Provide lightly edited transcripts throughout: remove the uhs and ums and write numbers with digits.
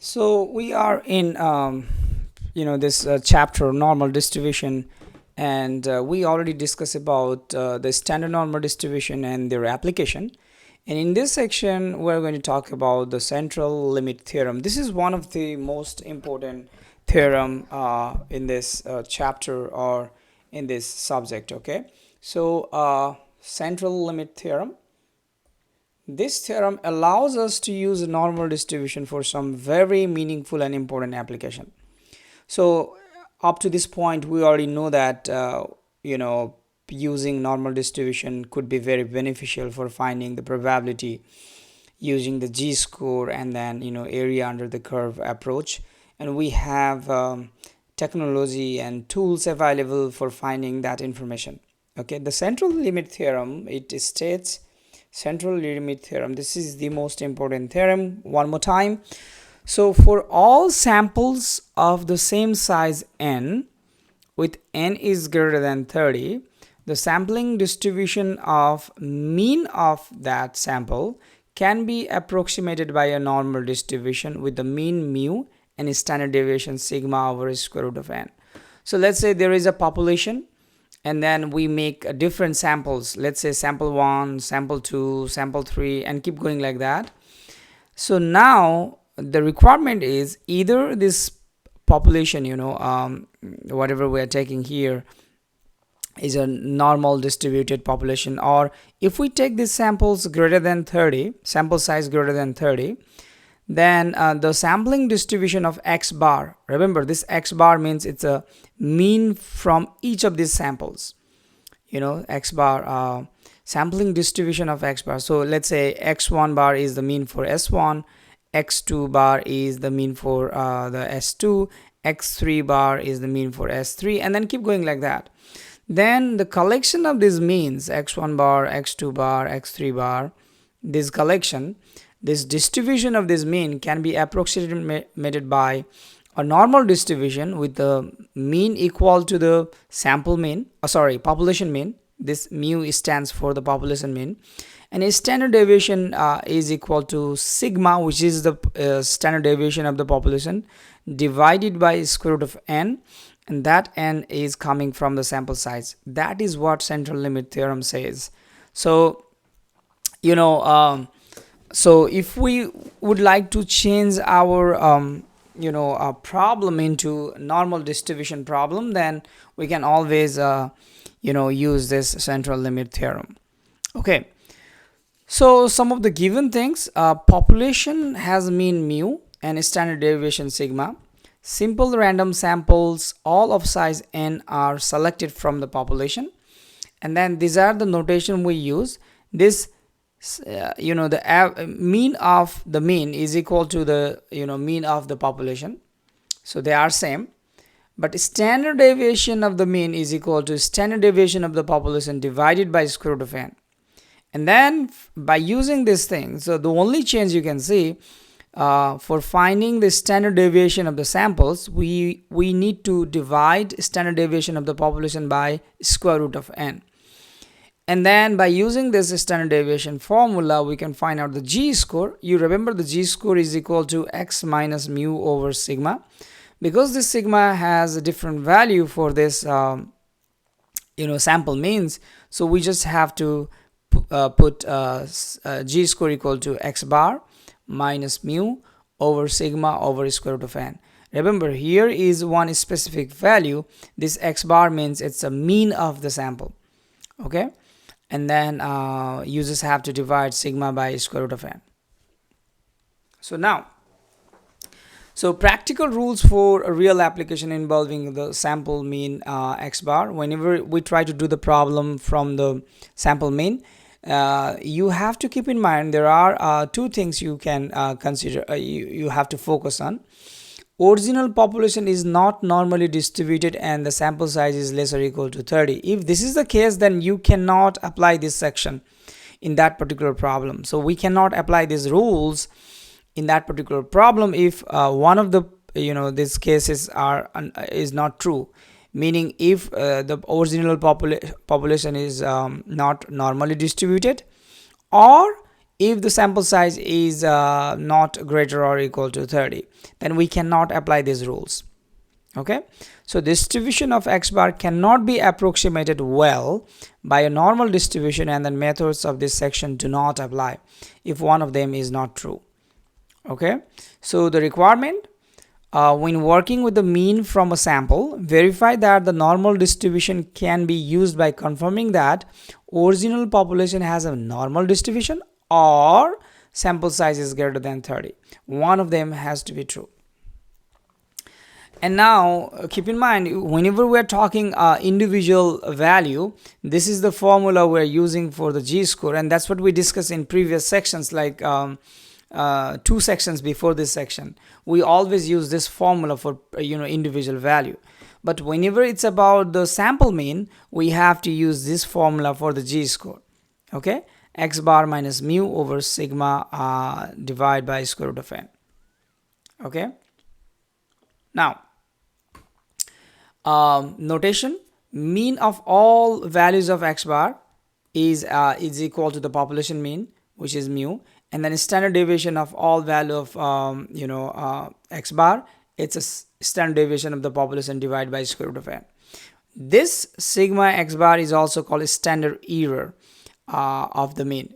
So we are in this chapter normal distribution, and we already discussed about the standard normal distribution and their application. And in this section, we're going to talk about the central limit theorem. This is one of the most important theorem in this chapter or in this subject. Okay, so central limit theorem. This theorem allows us to use a normal distribution for some very meaningful and important application. So up to this point, we already know that using normal distribution could be very beneficial for finding the probability using the g-score and then area under the curve approach. And we have technology and tools available for finding that information. Okay, the central limit theorem, it states central limit theorem. This is the most important theorem. One more time. So for all samples of the same size n, with n is greater than 30, the sampling distribution of mean of that sample can be approximated by a normal distribution with the mean mu and standard deviation sigma over square root of n. So let's say there is a population, and then we make different samples. Let's say sample 1, sample 2, sample 3, and keep going like that. So now the requirement is either this population, whatever we are taking here is a normal distributed population, or if we take these samples greater than 30, sample size greater than 30, then the sampling distribution of x bar, remember this x bar means it's a mean from each of these samples, x bar, sampling distribution of x bar. So let's say x1 bar is the mean for s1, x2 bar is the mean for the s2, x3 bar is the mean for s3, and then keep going like that. Then the collection of these means, x1 bar, x2 bar, x3 bar, this collection, this distribution of this mean can be approximated by a normal distribution with the mean equal to the sample mean, population mean. This mu stands for the population mean, and a standard deviation is equal to sigma, which is the standard deviation of the population, divided by square root of n, and that n is coming from the sample size. That is what central limit theorem says. So so if we would like to change our a problem into normal distribution problem, then we can always use this central limit theorem. Okay, so some of the given things, population has mean mu and standard deviation sigma. Simple random samples all of size n are selected from the population, and then these are the notation we use. This the mean of the mean is equal to the mean of the population, so they are same, but standard deviation of the mean is equal to standard deviation of the population divided by square root of n. And then by using this thing, so the only change you can see for finding the standard deviation of the samples, we need to divide standard deviation of the population by square root of n. And then by using this standard deviation formula, we can find out the g-score. You remember the g-score is equal to x minus mu over sigma. Because this sigma has a different value for this sample means, so we just have to put g-score equal to x bar minus mu over sigma over square root of n. Remember, here is one specific value. This x bar means it's a mean of the sample. Okay, and then you just have to divide sigma by square root of n. So practical rules for a real application involving the sample mean x bar. Whenever we try to do the problem from the sample mean, you have to keep in mind there are two things you can consider, you have to focus on. Original population is not normally distributed and the sample size is less or equal to 30. If this is the case, then you cannot apply this section in that particular problem. So we cannot apply these rules in that particular problem if one of the these cases is not true, meaning if the original population is not normally distributed, or if the sample size is not greater or equal to 30, then we cannot apply these rules. Okay, so distribution of x bar cannot be approximated well by a normal distribution, and the methods of this section do not apply if one of them is not true. Okay, so the requirement, when working with the mean from a sample, verify that the normal distribution can be used by confirming that original population has a normal distribution or sample size is greater than 30. One of them has to be true. And now keep in mind, whenever we're talking individual value, this is the formula we're using for the g-score, and that's what we discussed in previous sections, like 2 sections before this section. We always use this formula for individual value, but whenever it's about the sample mean, we have to use this formula for the g-score. Okay, x bar minus mu over sigma divided by square root of n. Okay, now notation: mean of all values of x bar is equal to the population mean, which is mu, and then standard deviation of all value of x bar, it's a standard deviation of the population divided by square root of n. This sigma x bar is also called a standard error of the mean,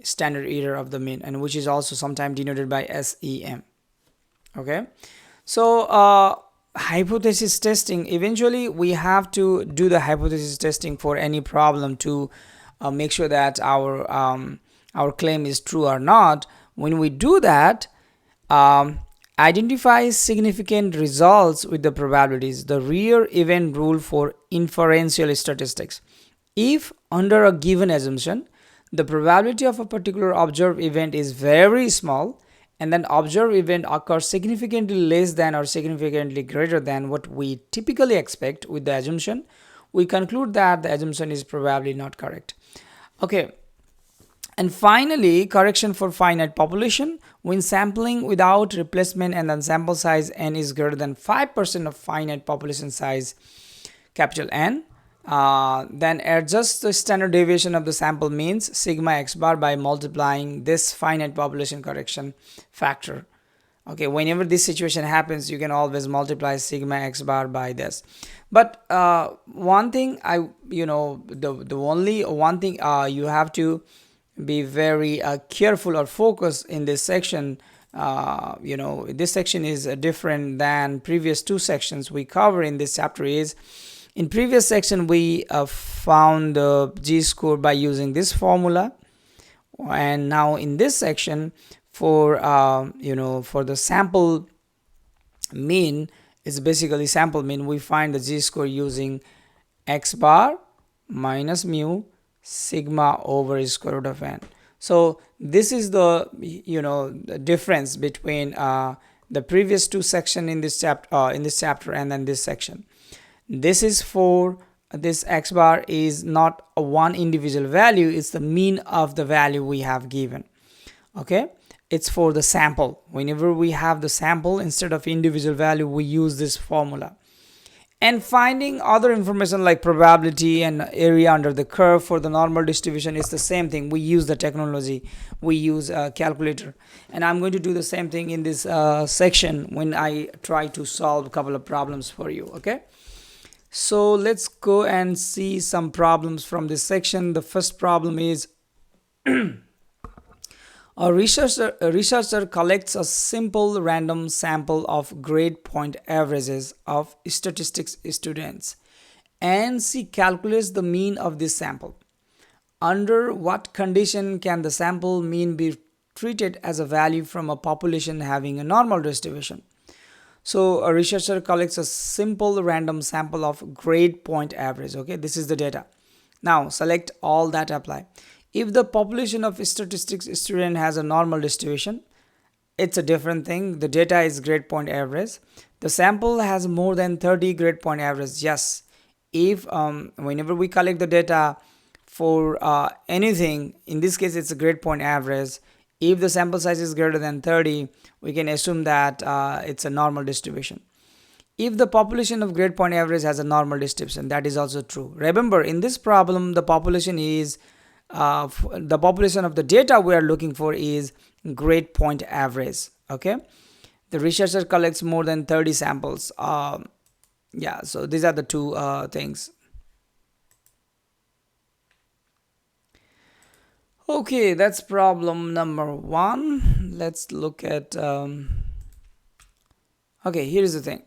and which is also sometimes denoted by SEM. Okay, so hypothesis testing, eventually we have to do the hypothesis testing for any problem to make sure that our claim is true or not. When we do that, identify significant results with the probabilities, the real event rule for inferential statistics. If under a given assumption the probability of a particular observed event is very small, and then observed event occurs significantly less than or significantly greater than what we typically expect with the assumption, we conclude that the assumption is probably not correct. Okay, and finally, correction for finite population. When sampling without replacement and then sample size n is greater than 5% of finite population size capital N, then adjust the standard deviation of the sample means sigma x bar by multiplying this finite population correction factor. Okay, whenever this situation happens, you can always multiply sigma x bar by this. But one thing the only one thing you have to be very careful or focus in this section. This section is different than previous 2 sections we cover in this chapter. Is in previous section we found the g-score by using this formula, and now in this section for for the sample mean, it's basically sample mean, we find the g-score using x bar minus mu sigma over square root of n. So this is the the difference between the previous 2 section in this chapter and then this section. This is for this x bar is not a one individual value, it's the mean of the value we have given. Okay, it's for the sample. Whenever we have the sample instead of individual value, we use this formula. And finding other information like probability and area under the curve for the normal distribution is the same thing. We use the technology, we use a calculator, and I'm going to do the same thing in this section when I try to solve a couple of problems for you. Okay, so let's go and see some problems from this section. The first problem is a researcher collects a simple random sample of grade point averages of statistics students, and she calculates the mean of this sample. Under what condition can the sample mean be treated as a value from a population having a normal distribution? So a researcher collects a simple random sample of grade point average. Okay, this is the data. Now select all that apply. If the population of statistics student has a normal distribution, it's a different thing. The data is grade point average. The sample has more than 30 grade point average. Yes, if whenever we collect the data for anything, in this case it's a grade point average. If the sample size is greater than 30, we can assume that it's a normal distribution. If the population of grade point average has a normal distribution, that is also true. Remember, in this problem, the population is the population of the data we are looking for is grade point average. Okay, the researcher collects more than 30 samples. Yeah, so these are the two things. Okay, that's problem number 1. Let's look at okay, here's the thing.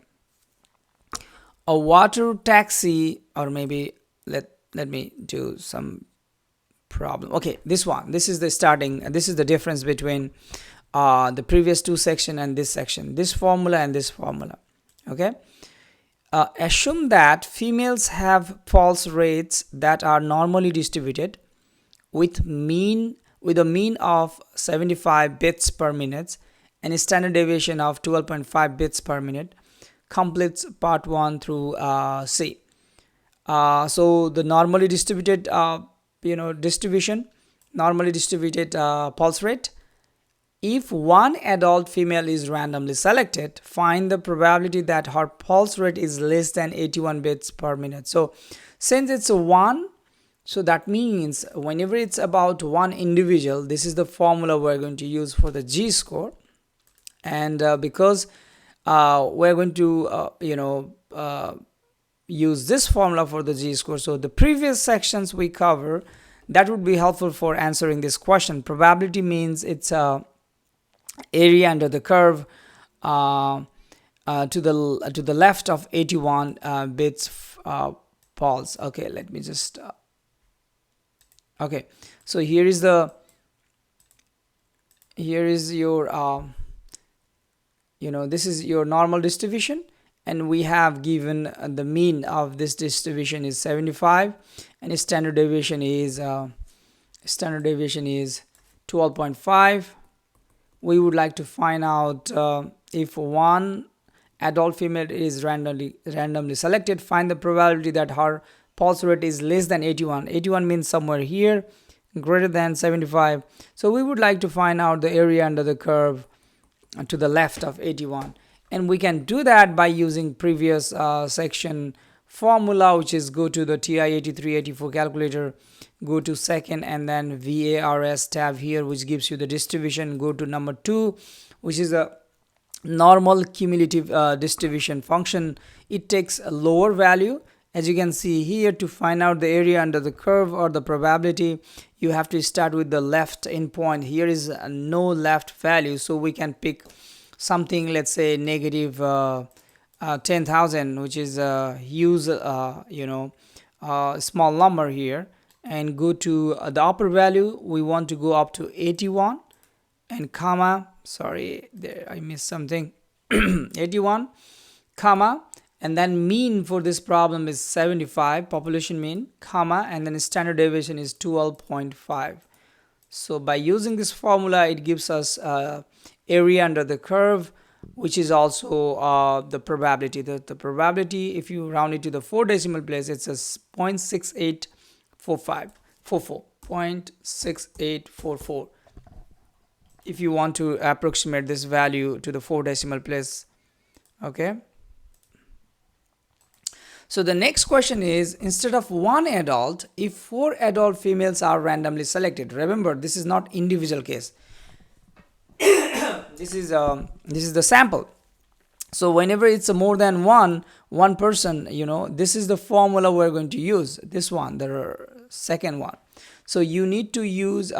A water taxi, or maybe let me do some problem. Okay, this one, this is the starting, this is the difference between the previous two section and this section, this formula and this formula. Okay, assume that females have pulse rates that are normally distributed with a mean of 75 beats per minute and a standard deviation of 12.5 beats per minute. Completes part 1 through C. So the normally distributed distribution, normally distributed pulse rate. If one adult female is randomly selected, find the probability that her pulse rate is less than 81 beats per minute. So since it's a 1, so that means whenever it's about one individual, this is the formula we're going to use for the G score. And because we're going to use this formula for the G score, so the previous sections we cover, that would be helpful for answering this question. Probability means it's area under the curve to the left of 81 bits pulse. Okay, let me just okay, so here is your this is your normal distribution, and we have given the mean of this distribution is 75, and standard deviation is 12.5. We would like to find out if one adult female is randomly selected, find the probability that her pulse rate is less than 81. 81 means somewhere here, greater than 75. So we would like to find out the area under the curve to the left of 81, and we can do that by using previous section formula, which is go to the TI 8384 calculator, go to second, and then VARS tab here, which gives you the distribution. Go to number 2, which is a normal cumulative distribution function. It takes a lower value. As you can see here, to find out the area under the curve or the probability, you have to start with the left endpoint. Here is no left value, so we can pick something, let's say negative 10,000, which is a huge small number here, and go to the upper value. We want to go up to 81 and comma, sorry, there I missed something, 81 comma, and then mean for this problem is 75, population mean, comma, and then standard deviation is 12.5. So by using this formula, it gives us area under the curve, which is also the probability. The probability, if you round it to the 4 decimal place, it's a 0.6844, 0.6844. If you want to approximate this value to the 4 decimal place. Okay. So the next question is, instead of one adult, if 4 adult females are randomly selected. Remember, this is not individual case. This is the sample. So whenever it's more than one person, this is the formula we're going to use. This one, the second one. So you need to use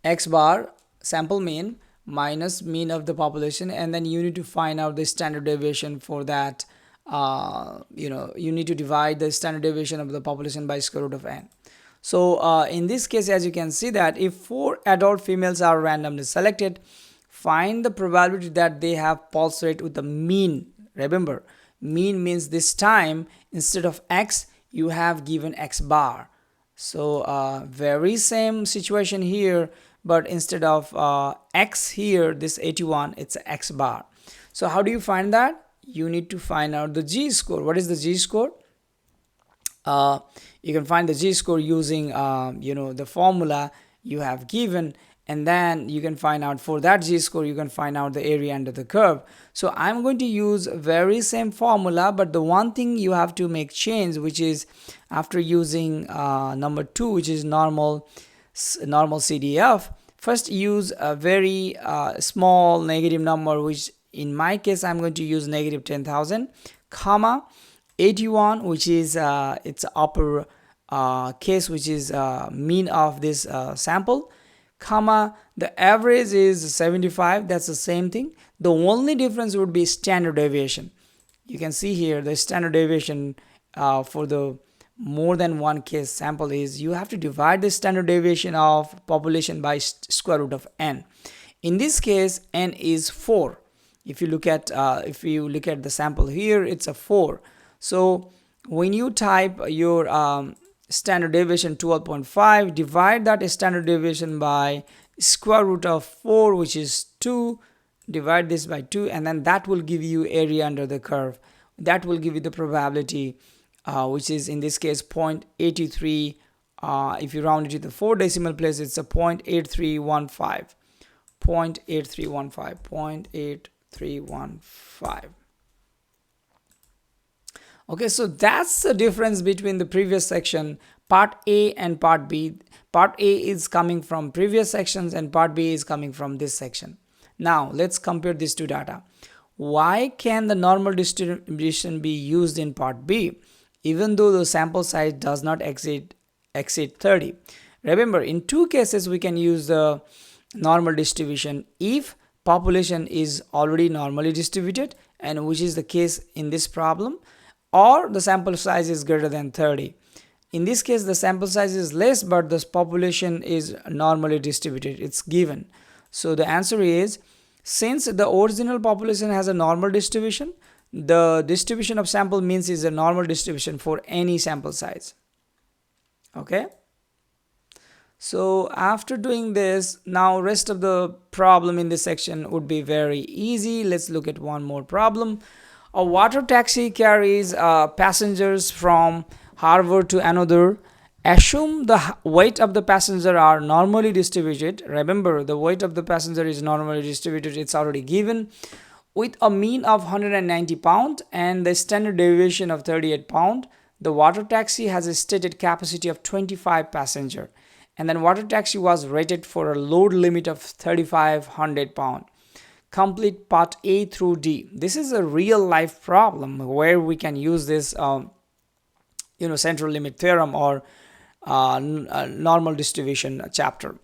X bar, sample mean, minus mean of the population, and then you need to find out the standard deviation for that. You need to divide the standard deviation of the population by square root of n. So in this case, as you can see, that if 4 adult females are randomly selected, find the probability that they have pulse rate with the mean. Remember, mean means this time instead of x, you have given x bar. So very same situation here, but instead of x here, this 81, it's x bar. So how do you find that? You need to find out the G score. What is the G score? You can find the G score using the formula you have given, and then you can find out, for that z-score you can find out the area under the curve. So I'm going to use very same formula, but the one thing you have to make change, which is after using number 2, which is normal CDF, first use a very small negative number, which in my case I'm going to use negative 10,000, comma 81, which is its upper case, which is mean of this sample, comma the average is 75. That's the same thing. The only difference would be standard deviation. You can see here the standard deviation for the more than one case sample is you have to divide the standard deviation of population by square root of n. In this case, n is 4. If you look at the sample here, it's a 4. So when you type your standard deviation 12.5, divide that standard deviation by square root of 4, which is 2, divide this by 2, and then that will give you area under the curve. That will give you the probability, which is in this case 0.83. If you round it to the 4 decimal place, it's a 0.8315. 0.8315. Okay, so that's the difference between the previous section, part A and part B. Part A is coming from previous sections and part B is coming from this section. Now let's compare these two data. Why can the normal distribution be used in part B even though the sample size does not exceed 30? Remember, in two cases we can use the normal distribution if population is already normally distributed, and which is the case in this problem, or the sample size is greater than 30. In this case the sample size is less but the population is normally distributed. It's given. So the answer is, since the original population has a normal distribution, the distribution of sample means is a normal distribution for any sample size. Okay, so after doing this, now rest of the problem in this section would be very easy. Let's look at one more problem. A water taxi carries passengers from harbor to another. Assume the weight of the passenger are normally distributed. Remember, the weight of the passenger is normally distributed. It's already given, with a mean of 190 pound and the standard deviation of 38 pound. The water taxi has a stated capacity of 25 passenger, and then water taxi was rated for a load limit of 3500 pound. Complete part A through D. This is a real life problem where we can use this central limit theorem or normal distribution chapter.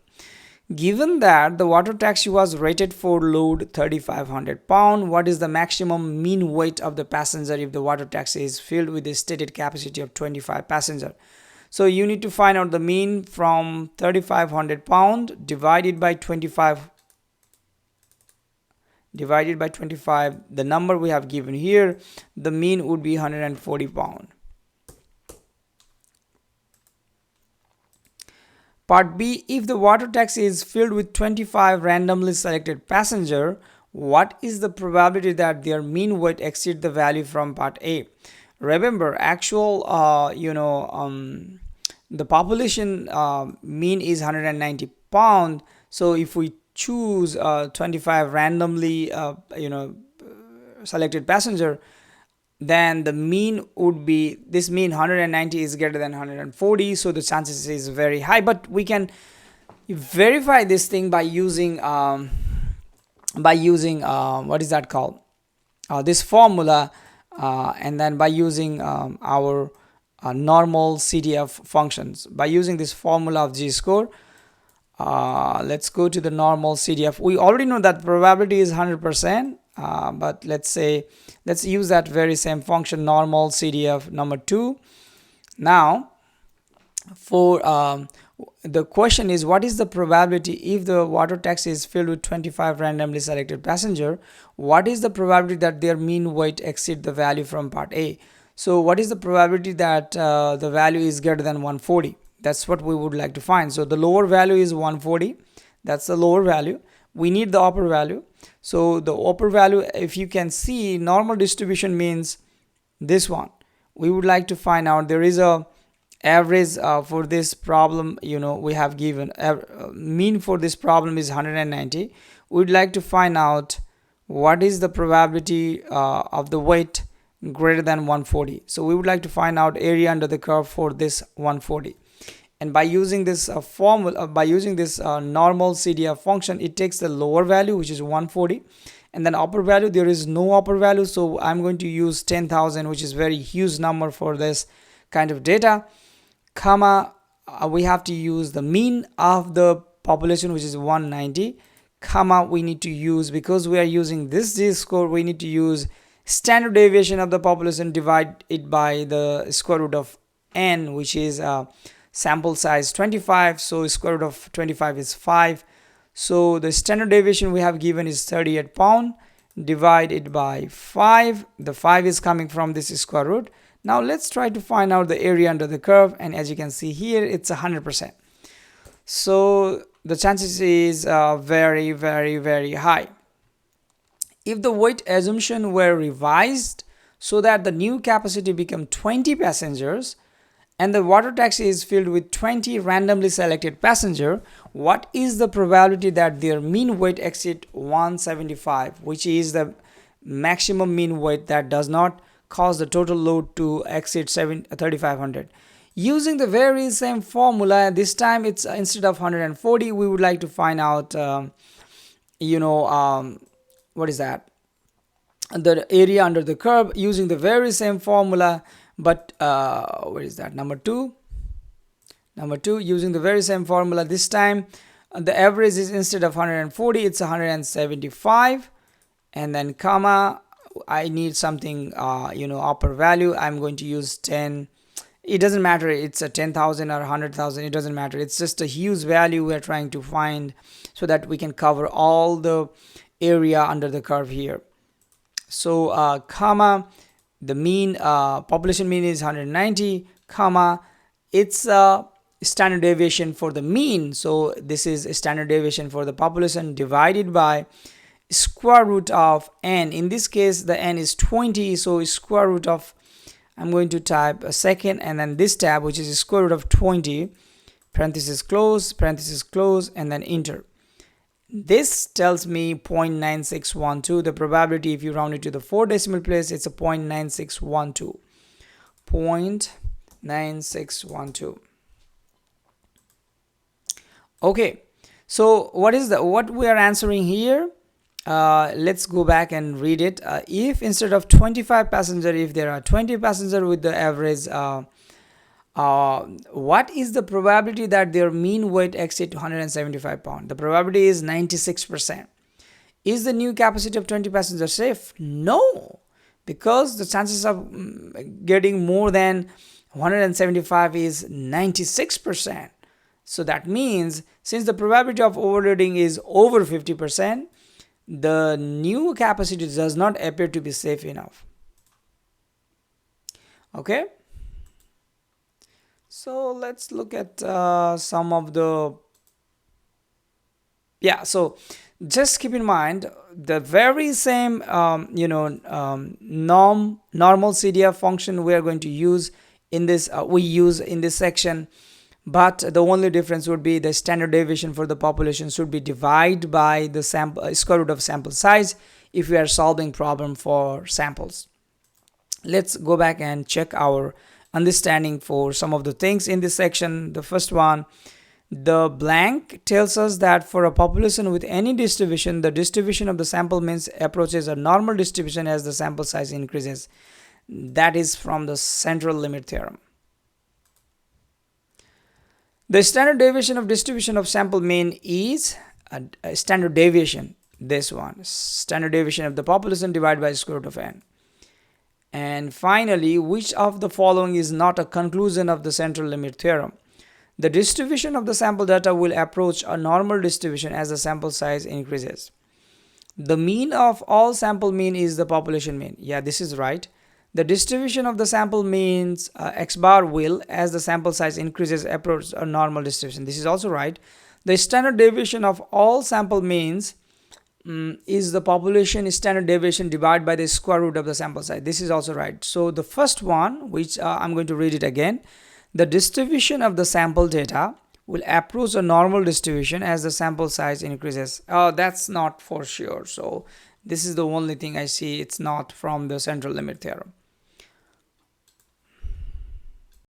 Given that the water taxi was rated for load 3500 pound, what is the maximum mean weight of the passenger if the water taxi is filled with a stated capacity of 25 passenger? So you need to find out the mean from 3500 pound divided by 25. The number we have given here, the mean would be 140 pound. Part B, if the water taxi is filled with 25 randomly selected passenger, what is the probability that their mean weight exceed the value from part A? Remember, actual the population mean is 190 pound. So if we choose 25 randomly selected passenger, then the mean would be, this mean 190 is greater than 140, so the chances is very high. But we can verify this thing by using what is that called, this formula, and then by using our normal CDF functions. By using this formula of g-score, let's go to the normal CDF. We already know that probability is 100%, but let's use that very same function, normal CDF number 2. Now for the question is, what is the probability if the water taxi is filled with 25 randomly selected passenger? What is the probability that their mean weight exceed the value from part A? So what is the probability that the value is greater than 140? That's what we would like to find. So the lower value is 140. That's the lower value. We need the upper value. So the upper value, if you can see, normal distribution means this one. We would like to find out, there is a average for this problem, we have given mean for this problem is 190. We'd like to find out what is the probability of the weight greater than 140. So we would like to find out area under the curve for this 140, and by using this formula, by using this normal CDF function, it takes the lower value, which is 140, and then upper value, there is no upper value, so I'm going to use 10,000, which is very huge number for this kind of data, comma, we have to use the mean of the population, which is 190, comma, we need to use, because we are using this z-score, we need to use standard deviation of the population, divide it by the square root of n, which is sample size 25, so square root of 25 is 5. So the standard deviation we have given is 38 pound, divide it by 5, the 5 is coming from this square root. Now let's try to find out the area under the curve, and as you can see here, it's 100%. So the chances is very, very, very high. If the weight assumption were revised so that the new capacity become 20 passengers and the water taxi is filled with 20 randomly selected passenger, what is the probability that their mean weight exceed 175, which is the maximum mean weight that does not cause the total load to exceed 3,500? Using the very same formula, this time it's instead of 140, we would like to find out what is that, the area under the curve, using the very same formula, but what is that, number two, using the very same formula. This time the average is, instead of 140, it's 175, and then comma, I need something upper value, I'm going to use 10. It doesn't matter, it's a 10,000 or 100,000, it doesn't matter, it's just a huge value we are trying to find so that we can cover all the area under the curve here. So comma, the mean population mean is 190, comma, it's a standard deviation for the mean, so this is a standard deviation for the population divided by square root of n. In this case the n is 20, so square root of, I'm going to type a second and then this tab, which is square root of 20, parenthesis close, and then enter. This tells me 0.9612. The probability, if you round it to the 4 decimal place, it's a 0.9612. 0.9612. Okay, so what we are answering here? Let's go back and read it. If instead of 25 passenger, if there are 20 passenger with the average, what is the probability that their mean weight exceed 175 pound? The probability is 96%. Is the new capacity of 20 passengers safe? No, because the chances of getting more than 175 is 96%. So that means, since the probability of overloading is over 50%, the new capacity does not appear to be safe enough. Okay, so let's look at some of the, so just keep in mind the very same normal CDF function we are going to use in this section, but the only difference would be the standard deviation for the population should be divided by the square root of sample size if we are solving problem for samples. Let's go back and check our understanding for some of the things in this section. The first one, the blank tells us that for a population with any distribution, the distribution of the sample means approaches a normal distribution as the sample size increases. That is from the central limit theorem. The standard deviation of distribution of sample mean is a standard deviation, this one, standard deviation of the population divided by square root of n. And finally, which of the following is not a conclusion of the central limit theorem? The distribution of the sample data will approach a normal distribution as the sample size increases. The mean of all sample mean is the population mean. Yeah, this is right. The distribution of the sample means x bar will, as the sample size increases, approach a normal distribution. This is also right. The standard deviation of all sample means is the population standard deviation divided by the square root of the sample size. This is also right. So the first one, which I'm going to read it again. The distribution of the sample data will approach a normal distribution as the sample size increases. Oh, that's not for sure. So this is the only thing I see. It's not from the central limit theorem.